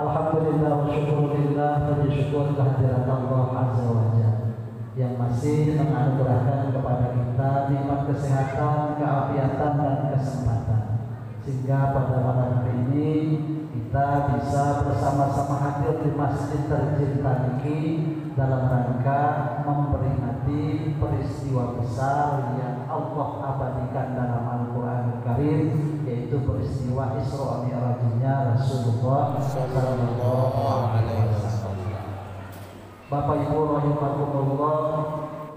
Alhamdulillah wa syukurillah, puji syukur kehadirat Allah Azza wa Jalla yang masih menganugerahkan kepada kita nikmat kesehatan, keafiatan dan kesempatan, sehingga pada malam hari ini kita bisa bersama-sama hadir di masjid tercinta ini dalam rangka memperingati peristiwa besar yang Allah abadikan dalam Al-Quran Al-Karim, yaitu peristiwa Isra Mi'rajnya Rasulullah Sallallahu Alaihi Wasallam. Bapak Ibu rahimakumullah,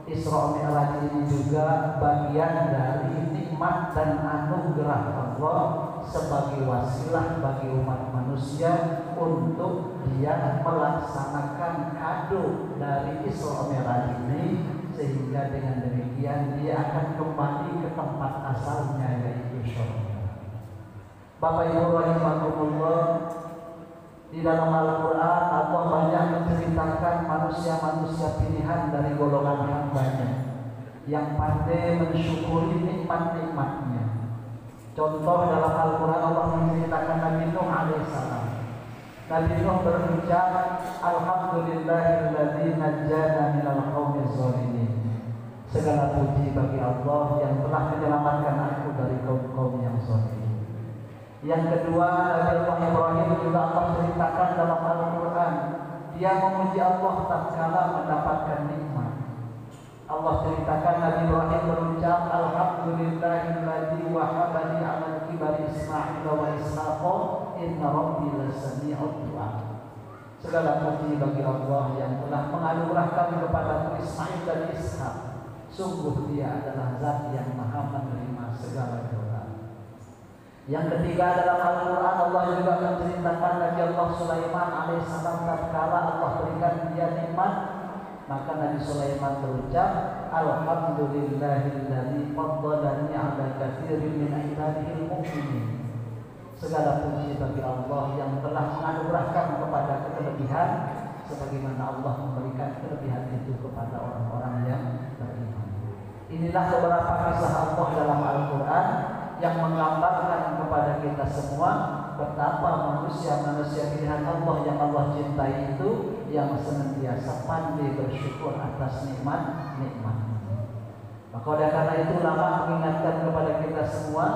Isra Mi'raj ini juga bagian dari nikmat dan anugerah Allah sebagai wasilah bagi umat manusia untuk dia melaksanakan kado dari Isra Mi'raj ini, sehingga dengan demikian dia akan kembali ke tempat asalnya, yaitu surga. Bapak Ibu rahimakumullah, di dalam Al-Quran Allah banyak menceritakan manusia-manusia pilihan dari golongan hambanya yang pandai mensyukuri nikmat-nikmatnya. Contoh dalam Al-Quran Allah menceritakan Nabi Nuh alaihissalam. Nabi Nuh berucap, Alhamdulillahilladzi najjana minal qaumiz zalimin. Segala puji bagi Allah yang telah menyelamatkan aku dari kaum-kaum yang zalim. Yang kedua, Nabi Allah Ibrahim juga Allah ceritakan dalam Al-Quran, dia memuji Allah tatkala mendapatkan nikmat. Allah ceritakan Nabi Ibrahim berucap, Alhamdulillahilladzi wahaba li 'alal kibari Ismail wa Ishaq inna rabbi lasami'ud du'a. Segala puji bagi Allah yang telah menganugerahkan kepada Ismail dan Ishaq. Sungguh dia adalah zat yang maha menerima segala doa. Yang ketiga, dalam Al-Quran Allah juga menceritakan Nabi Allah Sulaiman alaihissalam tatkala Allah berikan dia nikmat, maka Nabi Sulaiman berucap, Alhamdulillahilladzi faddalani 'ala katsirin min ibadihil mu'minin. Segala puji bagi Allah yang telah menganugerahkan kepada kelebihan sebagaimana Allah memberikan kelebihan itu kepada orang-orang yang beriman. Inilah beberapa kisah Allah dalam Al-Quran yang menggambarkan kepada kita semua betapa manusia-manusia pilihan Allah yang Allah cintai itu yang senantiasa pandai bersyukur atas nikmat-nikmat. Maka oleh karena itu ulama mengingatkan kepada kita semua,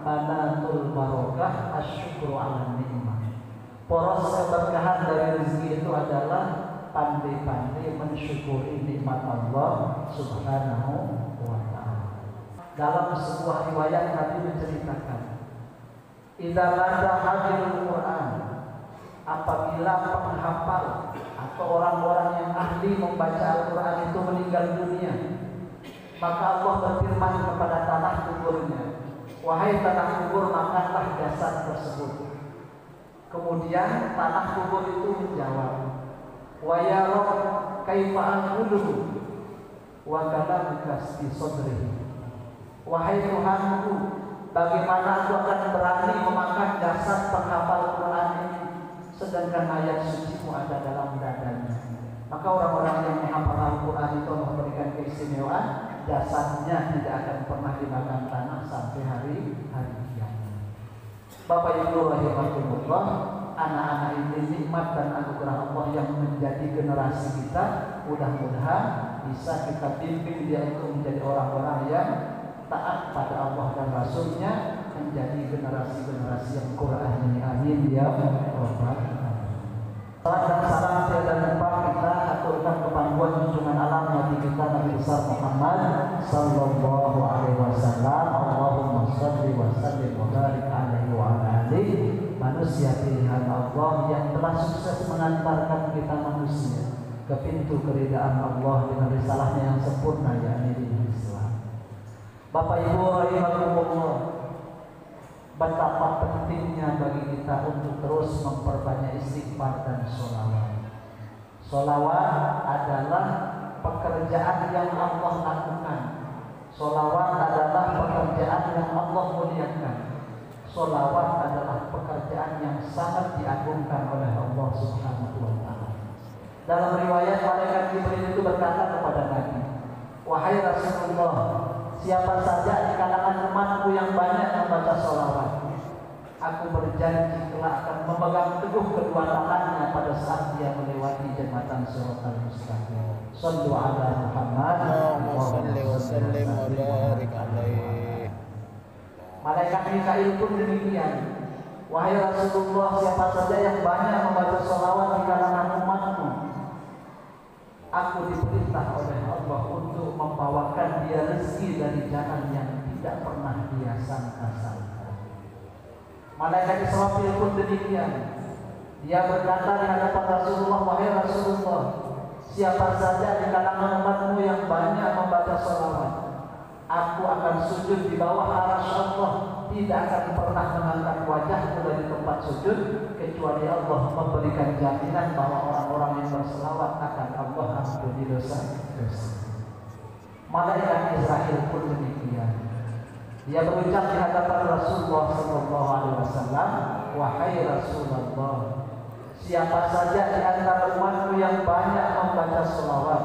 manatul barokah asyukru ala nikmat. Poros keberkahan dari rezeki itu adalah pandai-pandai mensyukuri nikmat Allah Subhanahu wa ta'ala. Dalam sebuah riwayat Nabi menceritakan, idza mata hadirul Quran, apabila penghafal atau orang-orang yang ahli membaca Al-Quran itu meninggal dunia, maka Allah berfirman kepada tanah kuburnya, wahai tanah kubur, makanlah jasad tersebut. Kemudian tanah kubur itu menjawab, wa ya Rabb kaifa anquluhu wa kalamuka fi sadrihi. Wahai Tuhanku, bagaimana aku akan berani memakan jasad penghafal Quran ini, sedangkan ayat suci-Mu ada dalam dadanya. Maka orang-orang yang menghafal Al-Quran itu memberikan keistimewaan, jasadnya tidak akan pernah dimakan tanah sampai hari kiamat. Bapak Ibu rahimakumullah, anak-anak ini nikmat dan anugerah Allah yang menjadi generasi kita. Mudah-mudahan bisa kita bimbing dia untuk menjadi orang-orang yang taat pada Allah dan Rasulnya, menjadi generasi-generasi yang Quran ini. Amin ya Rabbal Alamin. Salam dan salam tiada lupa kita aturkan kepangkuan junjungan alam Nabi kita Nabi besar Muhammad Sallallahu Alaihi Wasallam. Allahumma salli wa sallim wa barik alaihi wa ala alihi, manusia pilihan Allah yang telah sukses mengantarkan kita manusia ke pintu keridaan Allah dengan risalahnya yang sempurna, yakni Islam. Bapak Ibu rahimakumullah, betapa pentingnya bagi kita untuk terus memperbanyak istighfar dan sholawat. Sholawat adalah pekerjaan yang Allah lakukan. Sholawat adalah pekerjaan yang Allah muliakan. Sholawat adalah pekerjaan yang sangat diagungkan oleh Allah Subhanahu wa ta'ala. Dalam riwayat, malaikat Jibril itu berkata kepada Nabi, wahai Rasulullah, siapa saja di kalangan umatku yang banyak membaca sholawat, Aku berjanji kelak akan memegang teguh kedua tangannya pada saat dia melewati jembatan Shiratal Mustaqim. Shallu ala Muhammad. Allahumma shalli wa sallim wa barik alaihi. Malaikat Mikail pun demikian. Wahai Rasulullah, siapa saja yang banyak membaca sholawat di kalangan umatmu, aku diperintah oleh Allah untuk membawakan dia rezeki dari jalan yang tidak pernah dia sangka-sangka. Malaikat Israfil pun demikian. Dia berkata di hadapan Rasulullah, wahai Rasulullah, siapa saja di kalangan umatmu yang banyak membaca sholawat, aku akan sujud di bawah arasy Allah, tidak akan pernah mengangkat wajahku dari tempat sujud kecuali Allah memberikan jaminan bahwa orang-orang yang berselawat akan Allah ampuni dosa-dosa. Malaikat Israfil pun demikian. Dia berucap di hadapan Rasulullah SAW, wahai Rasulullah, siapa saja di antara umatku yang banyak membaca sholawat,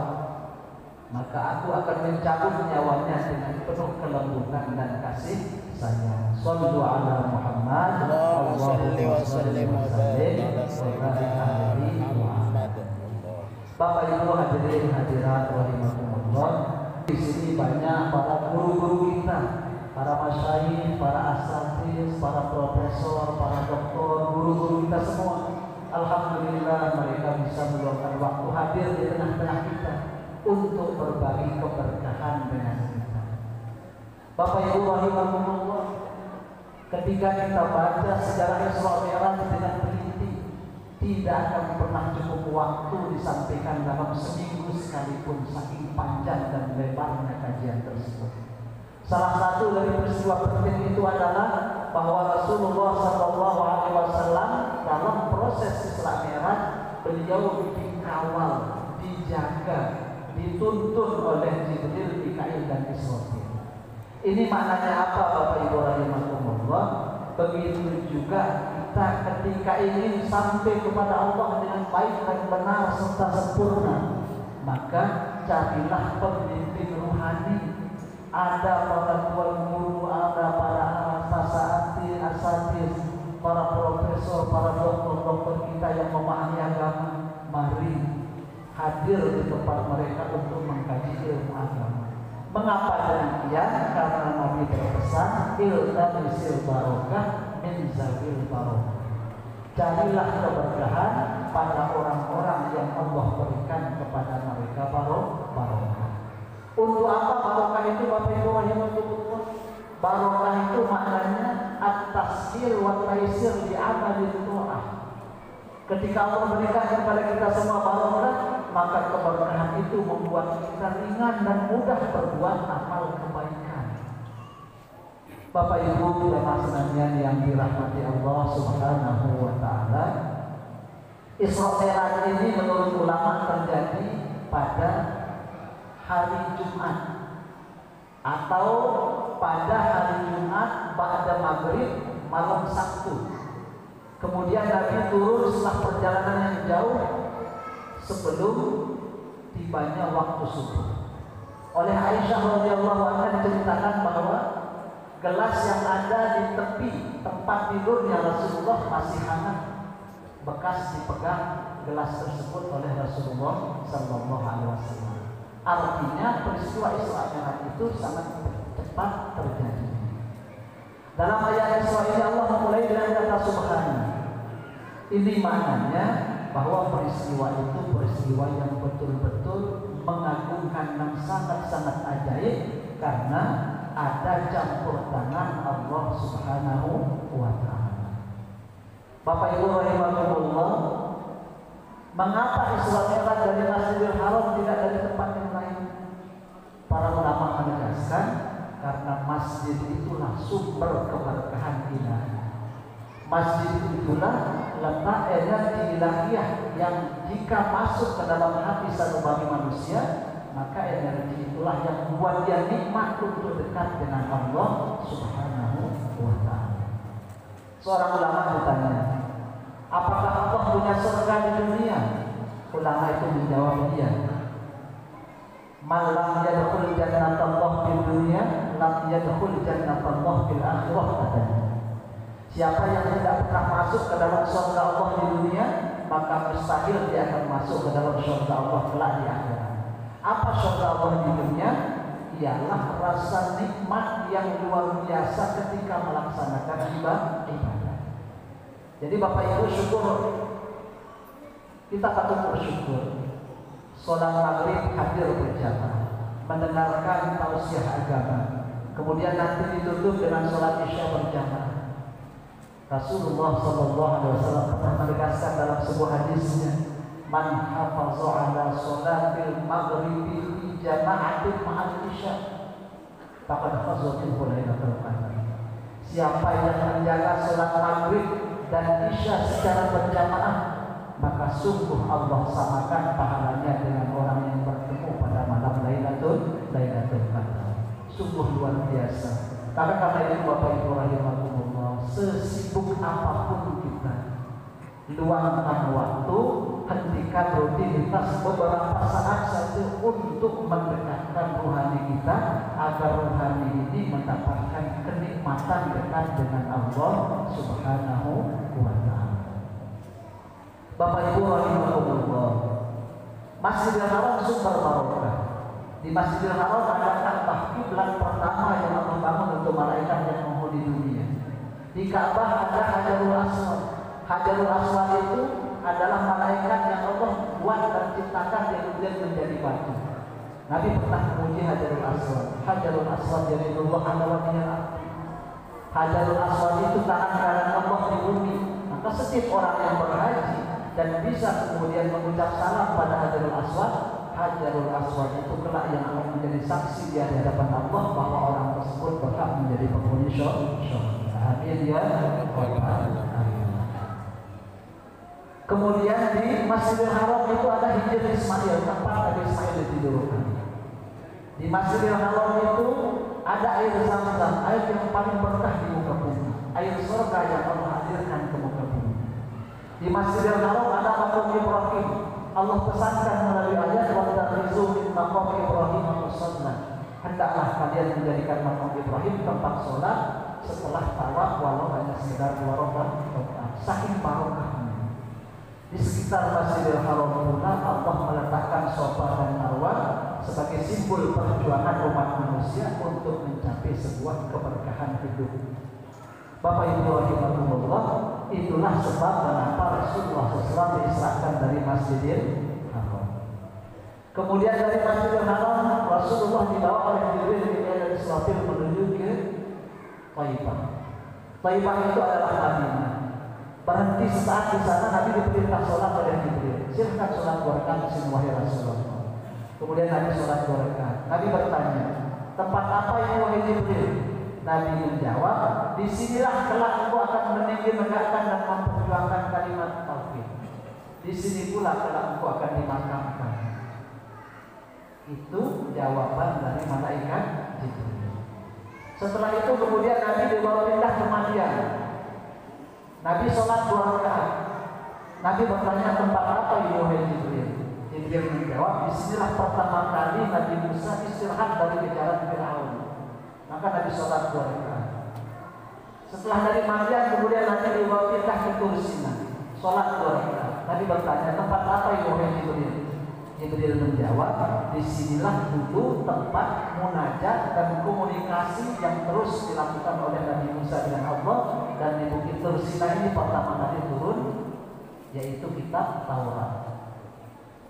maka aku akan mencabut nyawanya dengan penuh kelembutan dan kasih sayang. Shallu ala Muhammad. Allahumma shalli wa sallim wa barik ala sayyidina Muhammad. Bapak Ibu hadirin hadirat rahimakumullah, di sini banyak para guru-guru kita, para masyayikh, para asatidz, para profesor, para doktor, guru-guru kita semua. Alhamdulillah mereka bisa meluangkan waktu hadir di tengah-tengah kita untuk berbagi keberkahan dengan kita. Bapak Ibu rahimakumullah, ketika kita baca sejarah Isra Mi'raj dengan teliti, tidak akan pernah cukup waktu disampaikan dalam seminggu sekalipun, saking panjang dan lebarnya kajian tersebut. Salah satu dari peristiwa penting itu adalah bahwa Rasulullah SAW dalam proses Isra Mi'raj beliau dikawal, dijaga, dituntun oleh Jibril, Mikail dan Israfil. Ini maknanya apa Bapak Ibu rahimakumullah? Begitu juga kita ketika ingin sampai kepada Allah dengan baik dan benar serta sempurna, maka carilah pemimpin ruhani. Ada para tuan guru, ada para asatidz, para profesor, para dokter-dokter kita yang memahami agama. Mari hadir di tempat mereka untuk mengkaji ilmu agama. Mengapa demikian? Karena Nabi berpesan, iltamisil barokah min zabil barokah. Carilah keberkahan pada orang-orang yang Allah berikan kepada mereka barokah. Untuk apa barokah itu Bapak Ibu rahimakumullah? Barokah itu maknanya at-tashil wa taisir di amalil ta'ah. Ketika Allah berikan kepada kita semua barokah, maka keberkahan itu membuat kita ringan dan mudah berbuat amal kebaikan. Bapak Ibu jemaah sekalian yang dirahmati Allah Subhanahu wa taala, Isra Mi'raj ini menurut ulama terjadi pada hari Jumat atau pada hari Jumat ba'da maghrib malam Sabtu. Kemudian Nabi turun setelah perjalanan yang jauh sebelum tibanya waktu subuh. Oleh Aisyah radhiyallahu anha diceritakan bahwa gelas yang ada di tepi tempat tidurnya Rasulullah masih hangat, bekas dipegang gelas tersebut oleh Rasulullah sallallahu alaihi wasallam. Artinya peristiwa Isra Mi'raj itu sangat cepat terjadi. Dalam ayat Isra ini Allah memulai dengan kata subhana. Ini maknanya bahwa peristiwa itu peristiwa yang betul-betul mengagumkan dan sangat-sangat ajaib karena ada campur tangan Allah Subhanahu wa taala. Bapak Ibu rahimakumullah, mengapa Isra Mi'raj dari Masjidil Haram tidak dari tempat yang lain? Para ulama menegaskan karena masjid itulah sumber keberkahan ilahi. Masjid itulah letak energi ilahiyah yang jika masuk ke dalam hati sanubari manusia, maka energi itulah yang membuat dia nikmat untuk dekat dengan Allah Subhanahu wa taala. Seorang ulama bertanya, apakah Allah punya surga di dunia? Ulama itu menjawab iya. Malam yadkhul jannatullah fid dunya, lam yadkhul jannatullah fil akhirah katanya. Siapa yang tidak pernah masuk ke dalam surga Allah di dunia, maka mustahil dia akan masuk ke dalam surga Allah kelak di akhirat. Apa surga Allah di dunia? Ialah rasa nikmat yang luar biasa ketika melaksanakan ibadah. Jadi Bapak Ibu, syukur, kita patut bersyukur. Sholat maghrib hadir berjamaah, mendengarkan tausiah agama, kemudian nanti ditutup dengan sholat isya berjamaah. Rasulullah SAW pernah menegaskan dalam sebuah hadisnya, man hafaza ala sholatil maghribi fi jama'atin ma'al isya faqad hafaza min lailatul qadar. Siapa yang menjaga sholat maghrib dan isya secara berjamaah, maka sungguh Allah samakan pahalanya dengan orang yang bertemu pada malam Lailatul Qadar. Sungguh luar biasa. Karena itu Bapak Ibu rahimakumullah, sesibuk apapun kita, luangkan waktu, hentikan rutinitas beberapa saat saja untuk mendekatkan rohani kita, agar rohani ini mendapatkan kenikmatan dekat dengan Allah Subhanahu wa Ta'ala. Bapak Ibu rahimakumullah, Masjidil Haram sumber barokah. Di Masjidil Haram ada Ka'bah, kiblat pertama yang Allah bangun untuk malaikat yang menghuni dunia. Di Ka'bah ada Hajarul Aswad. Hajarul Aswad itu adalah malaikat yang Allah buat dan ciptakan yang kemudian menjadi batu. Nabi pernah memuji Hajarul Aswad. Hajarul Aswad jadi Allah ala wajhil ardi. Hajarul Aswad itu tangan kanan Allah di bumi. Maka setiap orang yang berhaji dan bisa kemudian mengucap salam pada Hajarul Aswad, Hajarul Aswad itu kelak yang akan menjadi saksi di hadapan Allah bahwa orang tersebut berhak menjadi penghuni syurga. Amin ya rabbal alamin. Kemudian di Masjidil Haram itu ada Hijr Ismail, tempat Nabi Ismail ditidurkan. Di Masjidil Haram itu ada air Zam-Zam, air yang paling berkah di muka bumi, air surga yang Allah hadirkan ke muka bumi. Di Masjidil Haram ada makam Ibrahim. Allah pesankan melalui ayat wattakhidhu min maqam Ibrahim musalla. Hendaklah kalian menjadikan makam Ibrahim tempat sholat setelah tawaf, walau hanya sekedar 2 rakaat. Saking barokahnya. Di sekitar Masjidil Haram pula Allah meletakkan Safa dan Marwah sebagai simbol perjuangan umat manusia untuk mencapai sebuah keberkahan hidup. Bapak Ibu rahimakumullah, itulah sebab kenapa Rasulullah SAW diisrakan dari Masjidil Haram. Kemudian dari Masjidil Haram Rasulullah dibawa oleh Jibril dari Israfil menuju ke Thaifah. Thaifah itu adalah Madinah. Berhenti sesaat di sana, Nabi diperintah sholat oleh Jibril. Silakan sholat 2 rakaat di sini wahai Rasulullah. Kemudian Nabi sholat 2 rakaat. Nabi bertanya, tempat apa ini wahai Jibril? Nabi menjawab, disinilah kelak engkau akan meninggi, menegakkan dan memperjuangkan kalimat tauhid. Di sini pula kelak engkau akan dimakamkan. Itu jawaban dari malaikat Jibril. Setelah itu kemudian Nabi dibawa pindah ke Madian. Nabi sholat 2 rakaat. Nabi bertanya, tempat apa ini wahai Jibril? Jibril menjawab, disinilah pertama kali Nabi Musa istirahat dari kejaran Fir'aun. Maka Nabi sholat 2 rakaat. Setelah dari Madian kemudian Nabi dibawa pindah ke Tursina, sholat 2 rakaat. Nabi bertanya, tempat apa ini wahai Jibril? Jibril menjawab, disinilah dulu tempat munajat dan komunikasi yang terus dilakukan oleh Nabi Musa dengan Allah. Dan di Bukit Tursina ini pertama kali turun yaitu kitab Taurat.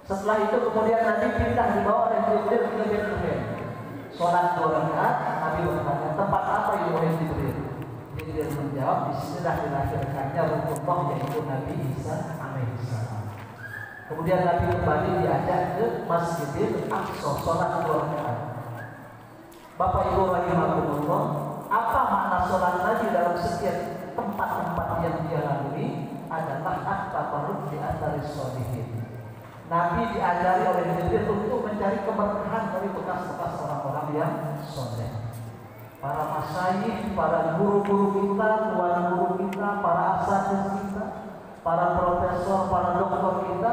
Setelah itu kemudian Nabi pindah dibawa oleh Jibril ke Bethlehem. Sholat 2 rakaat. Nabi bertanya, tempat apa ini wahai Jibril? Jibril menjawab, disinilah dilahirkannya Ruhullah yaitu Nabi Isa alaihissalam. Kemudian Nabi kembali diajak ke Masjidil Aqsa, sholat 2 rakaat. Bapak Ibu rahimakumullah, apa makna sholat Nabi dalam setiap tempat-tempat yang dia lalui adalah at-tabarruk di antara sholihin. Nabi diajari oleh Jibril untuk mencari keberkahan dari bekas-bekas orang-orang yang soleh. Para masyayikh, para guru-guru kita, tuan guru kita, para asatidz kita, para profesor, para doktor kita,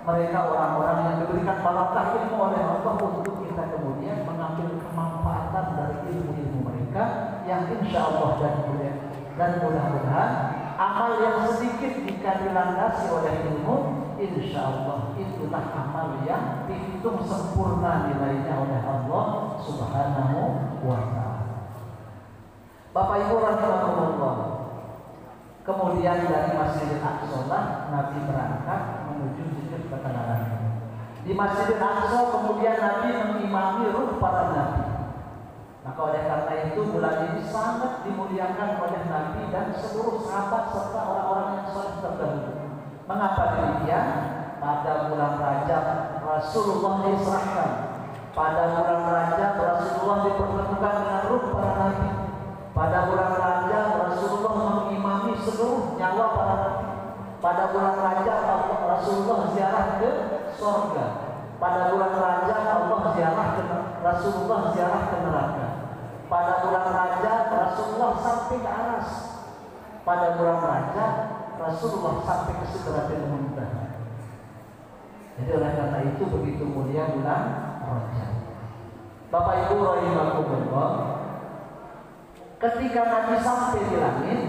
mereka orang-orang yang diberikan barokah ilmu oleh Allah untuk kita kemudian mengambil kemanfaatan dari ilmu-ilmu mereka yang insya Allah dan Dan mudah-mudahan amal yang sedikit jika dilandasi oleh ilmu, insya Allah itulah amal yang dihitung sempurna nilainya oleh Allah Subhanahu wa Ta'ala. Bapak Ibu rahimakumullah, kemudian dari Masjidil Aqsa Nabi berangkat menuju Bukit Ketenaran. Di Masjidil Aqsa kemudian Nabi mengimami ruh para nabi. Maka oleh karena itu bulan ini sangat dimuliakan oleh Nabi dan seluruh sahabat serta orang-orang yang soleh terdahulu. Mengapa demikian? Pada bulan Rajab Rasulullah diserahkan. Pada bulan Rajab Rasulullah dipertemukan dengan ruh para nabi. Pada bulan Rajab Rasulullah mengimami seluruh nyawa para nabi. Pada bulan Rajab Rasulullah ziarah ke surga. Pada bulan Rajab Rasulullah ziarah ke neraka. Pada bulan Rajab Rasulullah sampai ke Aras. Pada bulan Rajab Rasulullah sampai ke Sidratil Muntaha. Jadi oleh karena itu begitu mulia bulan Rajab. Bapak Ibu rahimakumullah, ketika Nabi sampai di langit,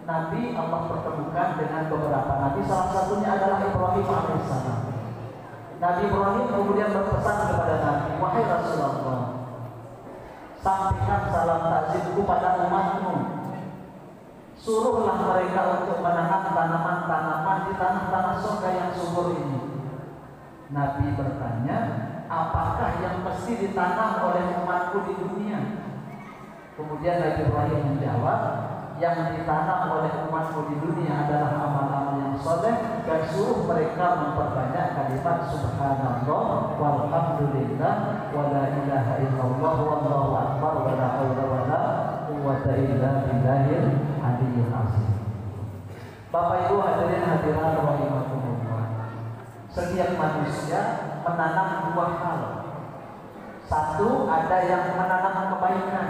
Nabi Allah pertemukan dengan beberapa nabi. Salah satunya adalah Ibrahim alaihissalam. Nabi Ibrahim kemudian berpesan kepada Nabi, wahai Rasulullah, sampaikan salam takzimku pada umatmu. Suruhlah mereka untuk menanam tanaman-tanaman di tanah-tanah surga yang subur ini. Nabi bertanya, apakah yang mesti ditanam oleh umatku di dunia? Kemudian Nabi Ibrahim menjawab, yang ditanam oleh umatku di dunia adalah amal-amal yang soleh, dan suruh mereka memperbanyak kalimat subhanallah walhamdulillah wala ilaha illallah wallahu akbar wala haula wala quwwata illa billahil aliyyil azim. Bapak Ibu hadirin hadirat rahimakumullah, setiap manusia menanam dua hal. Satu, ada yang menanam kebaikan.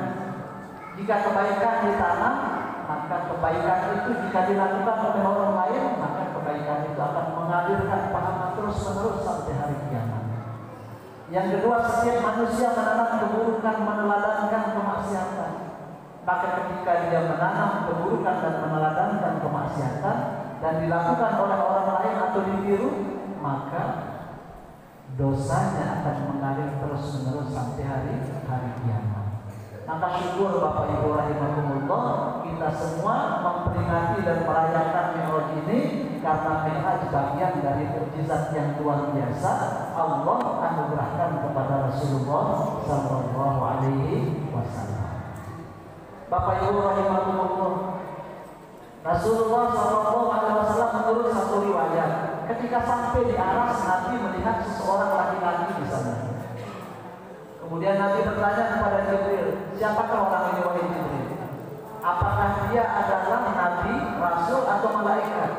Jika kebaikan ditanam, maka kebaikan itu jika dilakukan oleh orang lain, maka kebaikan itu akan mengalirkan pahala terus-menerus sampai hari kiamat. Yang kedua, setiap manusia menanam keburukan, meneladankan kemaksiatan. Maka ketika dia menanam keburukan dan meneladankan kemaksiatan dan dilakukan oleh orang lain atau ditiru, maka dosanya akan mengalir terus-menerus sampai hari kiamat. Maka syukur Bapak Ibu rahimakumullah, kita semua memperingati dan merayakan Mi'raj ini karena Mi'raj bagian dari mukjizat yang luar biasa Allah anugerahkan kepada Rasulullah sallallahu alaihi wasallam. Bapak Ibu rahimakumullah, Rasulullah sallallahu alaihi wasallam menurut satu riwayat, ketika sampai di Aras, Nabi melihat seseorang laki-laki di sana. Kemudian Nabi bertanya kepada Jibril, siapakah orang ini wahai Jibril? Apakah dia adalah Nabi, Rasul atau malaikat?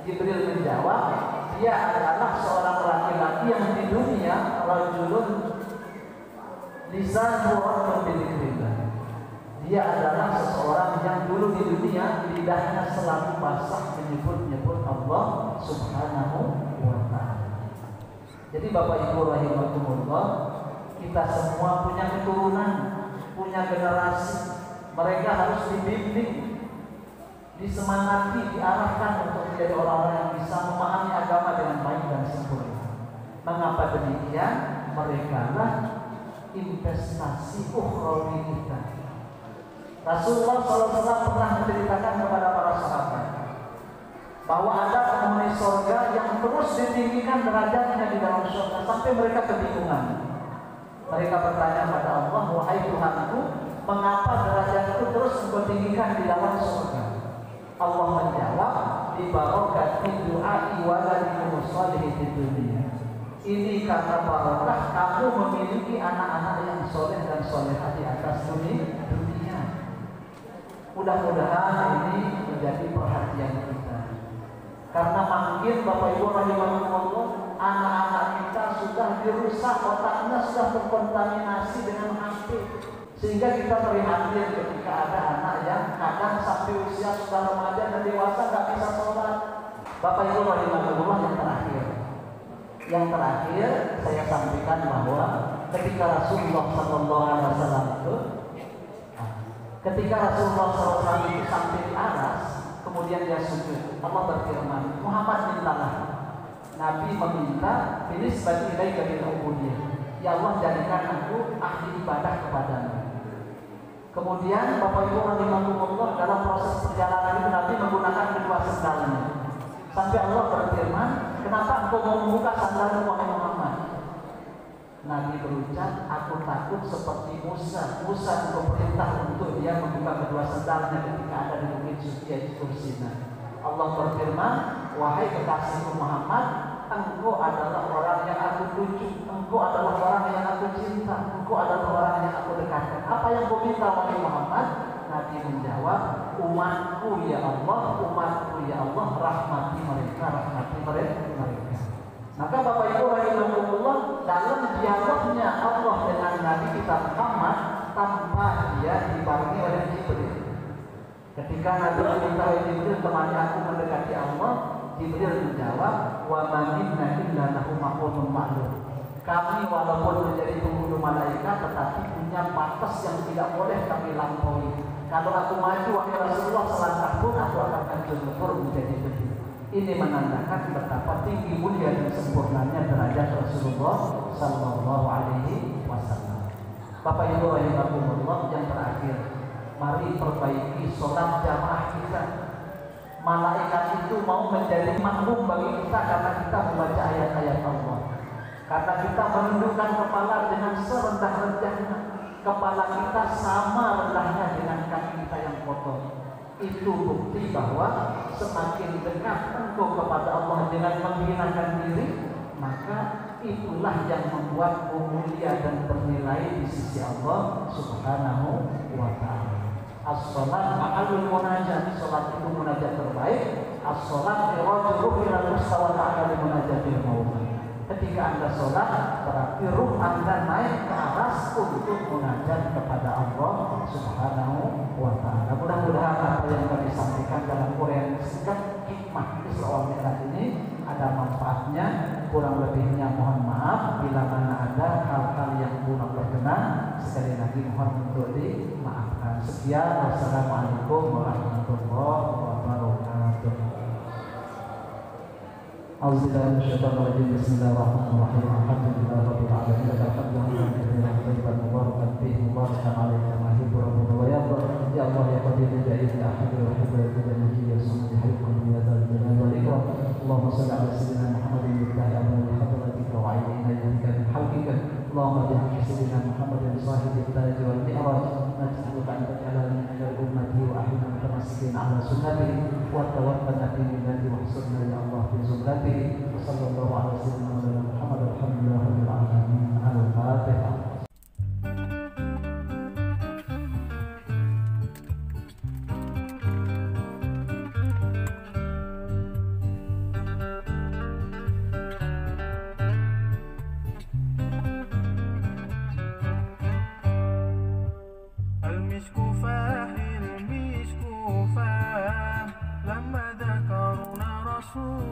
Jibril menjawab, dia adalah seorang laki-laki yang di dunia rajulun lisanuhu ratbun bidzikrillah. Dia adalah seseorang yang dulu di dunia lidahnya selalu basah menyebut-nyebut Allah Subhanahu wa Ta'ala. Jadi Bapak Ibu rahimakumullah, kita semua punya keturunan, punya generasi. Mereka harus dibimbing, disemangati, diarahkan untuk menjadi orang-orang yang bisa memahami agama dengan baik dan sempurna. Mengapa demikian? Mereka lah investasi ukhrawi kita. Rasulullah SAW pernah menceritakan kepada para sahabat bahwa ada penghuni surga yang terus ditinggikan derajatnya di dalam surga sampai mereka kebingungan. Mereka bertanya pada Allah, wahai Tuhanku, mengapa derajatku terus engkau tinggikan di dalam surga? Allah menjawab, di barokati du'ai waladikum sholihin di dunia. Ini karena barokah kamu memiliki anak-anak yang soleh dan solehah di atas dunia. Mudah-mudahan ini menjadi perhatian kita. Karena makin Bapak Ibu rahimahumullah, anak-anak kita sudah dirusak, otaknya sudah terkontaminasi dengan HP, sehingga kita prihatin ketika ada anak yang kadang sampai usia sudah remaja dan dewasa nggak bisa sholat. Bapak Ibu rahimahumullah, yang terakhir saya sampaikan bahwa ketika Rasulullah SAW itu Ketika Rasulullah SAW itu sampai di aras, kemudian dia sujud, Allah berfirman, Muhammad mintalah. Nabi meminta, binis bagi ilaika bil ubudiyah. Ya Allah, jadikan aku ahli ibadah kepadamu. Kemudian Bapak Ibu rahimakumullah, dalam proses perjalanan itu Nabi menggunakan kedua sandalnya. Sampai Allah berfirman, kenapa engkau mau membuka sandalmu wahai Muhammad? Nabi berucap, aku takut seperti Musa. Musa untuk perintah untuk dia membuka kedua sandalnya ketika ada di bukit suci yaitu Tur Sinai. Allah berfirman, wahai kekasihku Muhammad, engkau adalah orang yang aku tuju, engkau adalah orang yang aku cinta, engkau adalah orang yang aku dekatkan. Apa yang kau minta wahai Muhammad? Nabi menjawab, umatku ya Allah, umatku ya Allah, rahmati mereka, rahmati mereka. Maka Bapak Ibu rahimahumullah, dalam dialognya Allah dengan Nabi kita Muhammad tanpa dia dibarengi oleh Jibril. Ketika Nabi meminta oleh Jibril, temani aku mendekati Allah, Jibril menjawab, wa ma minna illa lahu maqamun ma'lum. Kami walaupun menjadi penghulu malaikat, tetapi punya batas yang tidak boleh kami lampaui. Kalau aku maju wahai Rasulullah selangkah pun aku akan menjulur menjadi begitu. Ini menandakan betapa tinggi mulia dan sempurnanya derajat Rasulullah Sallallahu Alaihi Wasallam. Bapak Ibu rahimahumullah, yang terakhir, mari perbaiki sholat jamaah kita. Malaikat itu mau menjadi makmum bagi kita karena kita membaca ayat-ayat Allah. Karena kita menundukkan kepala dengan serendah-rendahnya. Kepala kita sama rendahnya dengan kaki kita yang kotor. Itu bukti bahwa semakin dekat engkau kepada Allah dengan menghinakan diri, maka itulah yang membuatmu mulia dan bernilai di sisi Allah Subhanahu wa Ta'ala. As-salat ma'alul munajat, salat itu munajat terbaik. As-salat irajul ila mustawa ta'ala munajatil maut. Ketika Anda sholat, berarti ruh Anda naik ke atas untuk munajat kepada Allah Subhanahu wa Ta'ala. Mudah-mudahan apa yang kami sampaikan dalam uraian singkat hikmah Isra Mi'raj ini ada manfaatnya. Kurang lebihnya mohon maaf bila mana ada hal-hal yang kurang berkenan. Sekali lagi mohon untuk dimaafkan. Sekian, wassalamualaikum warahmatullahi wabarakatuh. Auzubillahi bismillahirrahmanirrahim. Alhamdulillahi rabbil alamin. Alhamdulillah katsiran thayyiban mubarakan fihi mubarakan alaihi kama yuhibbu rabbuna wa yarda. Ya Allah ya qadir ya ilahi ya ahad ya wahid ya qadir ya samad ya hayyun ya dzal jalali wal ikram. Allahumma shalli ala sayyidina Muhammadin miftah abwaab hadratika wa aidina ilaika min halqika. Allahumma bi sayyidina Muhammadin sahibil taj wal mi'raj. Nas'aluka an taj'alana min ummati wa ahlina mutamassikin ala sunnatihi wa tawaffana fi millati wa husna ya Allah fi zumrati. Wassallallahu ala sayyidina Muhammad. Alhamdulillah rabbil alamin. Al-Fatihah. لما ذكرنا رسول